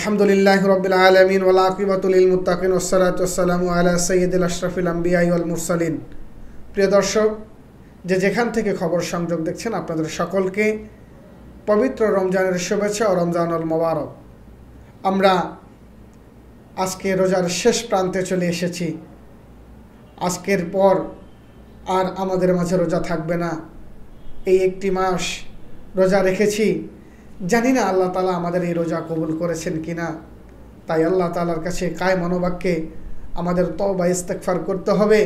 আলহামদুলিল্লাহি রাব্বিল আলামিন ওয়াল আকিবাতু লিল মুত্তাকিন ওয়াসসালাতু ওয়াসসালামু আলা সাইয়্যিদিল আশরাফিল আমবিয়া ওয়াল মুরসালিন। প্রিয় দর্শক, যেখান থেকে খবর সংযোগ দেখছেন, আপনাদের সকলকে পবিত্র রমজানের শুভেচ্ছা ও রমজানুল মোবারক। আমরা আজকে রোজার শেষ প্রান্তে চলে এসেছি। আজকের পর আর আমাদের মাঝে রোজা থাকবে না। এই একটি মাস রোজা রেখেছি, জানি না আল্লাহ তাআলা আমাদের এই রোজা কবুল করেছেন কিনা। তাই আল্লাহ তাআলার কাছে কায় মনোবাক্যে আমাদের তওবা ইস্তেগফার করতে হবে,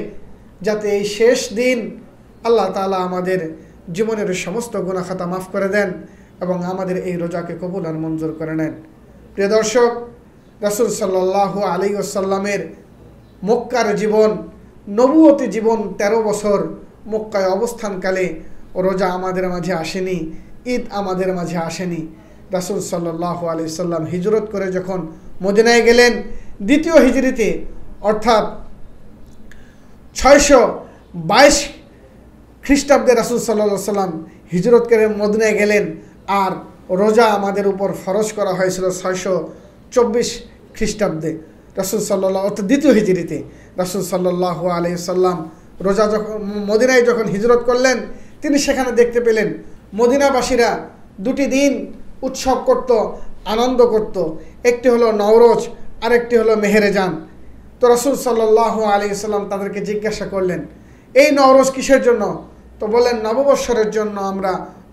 যাতে এই শেষ দিন আল্লাহ তাআলা আমাদের জীবনের সমস্ত গুনাহ খাতা মাফ করে দেন এবং আমাদের এই রোজাকে কবুল আর মঞ্জুর করে নেন। প্রিয় দর্শক, রাসূল সাল্লাল্লাহু আলাইহি ওয়াসাল্লামের মক্কার জীবন, নবুয়তি জীবন 13 বছর মক্কায় অবস্থানকালে রোজা আমাদের মাঝে আসেনি, ঈদ আমাদের মাঝে আসেনি। রাসূল সাল্লাল্লাহু আলাইহি ওয়াসাল্লাম হিজরত করে যখন মদিনায় গেলেন, দ্বিতীয় হিজরিতে অর্থাৎ 622 খ্রিস্টাব্দে রাসূল সাল্লাল্লাহু আলাইহি ওয়াসাল্লাম হিজরত করে মদিনায় গেলেন। আর রোজা আমাদের উপর ফরজ করা হয়েছিল 624 খ্রিস্টাব্দে রাসূল সাল্লাল্লাহু, অর্থাৎ দ্বিতীয় হিজরিতে রাসূল সাল্লাল্লাহু আলাইহি ওয়াসাল্লাম রোজা যখন মদিনায় যখন হিজরত করলেন, তিনি সেখানে দেখতে পেলেন মদিনাবাসীরা দুটি দিন উৎসব করত, আনন্দ করত। একটি হলো নওরোজ, আরেকটি হলো মেহেরজান। তো রাসূল সাল্লাল্লাহু আলাইহি ওয়াসাল্লাম তাদেরকে জিজ্ঞাসা করলেন, এই নওরোজ কিসের জন্য? তো বললেন, নববৎসরের জন্য আমরা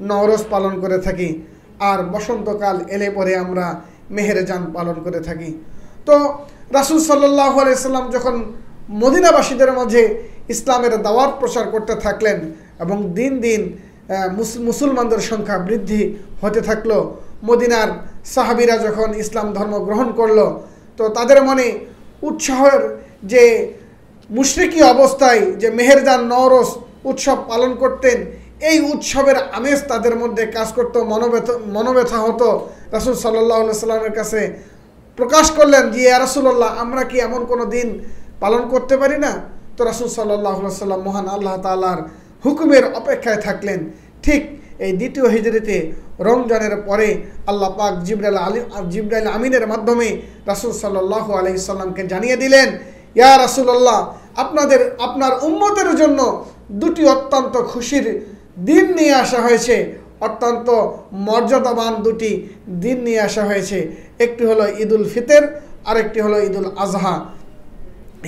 নওরোজ পালন করে থাকি, আর বসন্তকাল এলে পরে আমরা মেহেরজান পালন করে থাকি। তো রাসূল সাল্লাল্লাহু আলাইহি ওয়াসাল্লাম যখন মদিনাবাসীদের মাঝে ইসলামের দাওয়াত প্রচার করতে থাকলেন এবং দিন দিন মুসলমানদের সংখ্যা বৃদ্ধি হতে থাকলো, মদিনার সাহাবীরা যখন ইসলাম ধর্ম গ্রহণ করলো, তো তাদের মনে উৎসাহের যে মুশরিকি অবস্থায় যে মেহেরজান নওরোজ উৎসব পালন করতেন, এই উৎসবের আমেজ তাদের মধ্যে কাজ করতো, মনোব্যথা হতো। রাসূল সাল্লাল্লাহু আলাইহি ওয়াসাল্লামের কাছে প্রকাশ করলেন যে, ইয়া রাসূলুল্লাহ, আমরা কি এমন কোনো দিন পালন করতে পারি না? তো রাসূল সাল্লাল্লাহু আলাইহি ওয়াসাল্লাম মহান আল্লাহ তাআলার হুকুমের অপেক্ষায় থাকলেন। ঠিক এই দ্বিতীয় হিজরিতে রমজানের পরে আল্লাহ পাক জিবরাইল আমিনের মাধ্যমে রাসূল সাল্লাল্লাহু আলাইহি ওয়াসাল্লামকে জানিয়ে দিলেন, ইয়া রাসূলুল্লাহ, আপনার উম্মতের জন্য দুটি অত্যন্ত খুশির দিন নিয়ে আসা হয়েছে, অত্যন্ত মর্যাদাবান দুটি দিন নিয়ে আসা হয়েছে। একটি হলো ঈদুল ফিতর, আরেকটি হলো ঈদুল আজহা।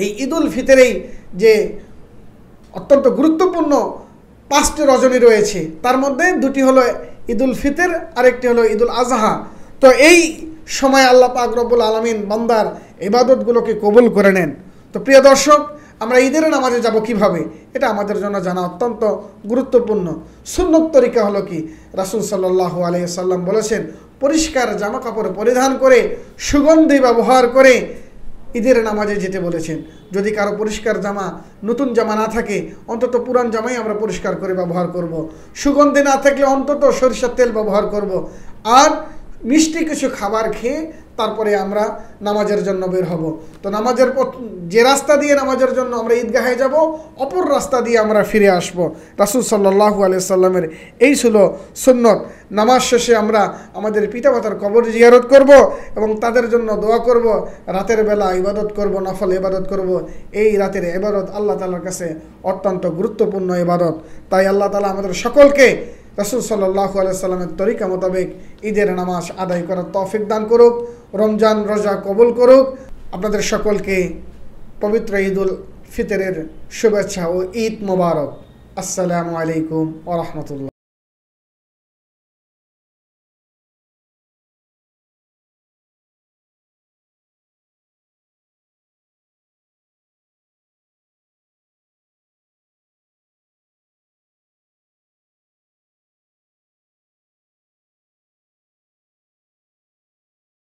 এই ঈদুল ফিতরেই যে অত্যন্ত গুরুত্বপূর্ণ 5টি রজনী রয়েছে, তার মধ্যে দুটি হলো ঈদুল ফিতর, আরেকটি হলো ঈদুল আজহা। তো এই সময় আল্লাহ পাক রব্বুল আলামিন বান্দার ইবাদতগুলোকে কবুল করে নেন। তো প্রিয় দর্শক, আমরা ঈদের নামাজে যাব কিভাবে, এটা আমাদের জন্য জানা অত্যন্ত গুরুত্বপূর্ণ। সুন্নত তরিকা হলো কি? রাসূল সাল্লাল্লাহু আলাইহি ওয়াসাল্লাম বলেছেন, পরিষ্কার জামা কাপড় পরিধান করে সুগন্ধি ব্যবহার করে ঈদের নামাজে যেতে বলেছেন। যদি কারো পরিষ্কার জামা, নতুন জামা না থাকে, অন্তত পুরান জামাই আমরা পরিষ্কার করে ব্যবহার করব। সুগন্ধি না থাকলে অন্তত সরিষার তেল ব্যবহার করব। আর মিষ্টি কিছু খাবার খেয়ে তারপরে আমরা নামাজের জন্য বের হব। তো নামাজের যে রাস্তা দিয়ে নামাজের জন্য আমরা ঈদগাহে যাব, অপর রাস্তা দিয়ে আমরা ফিরে আসব। রাসূল সাল্লাল্লাহু আলাইহি ওয়াসাল্লামের এই ছিল সুন্নত। নামাজ শেষে আমরা আমাদের পিতামাতার কবর জিয়ারত করব এবং তাদের জন্য দোয়া করব। রাতের বেলা ইবাদত করব, নফল ইবাদত করব। এই রাতের ইবাদত আল্লাহ তাআলার কাছে অত্যন্ত গুরুত্বপূর্ণ ইবাদত। তাই আল্লাহ তাআলা আমাদের সকলকে রাসূল সাল্লাল্লাহু আলাইহি ওয়াসাল্লামের তরিকা মোতাবেক ঈদের নামাজ আদায় করার তৌফিক দান করুক, রমজান রোজা কবুল করুক। আপনাদের সকলকে পবিত্র ঈদুল ফিতরের শুভেচ্ছা ও ঈদ মোবারক। আসসালামু আলাইকুম ওয়া রাহমাতুল্লাহ।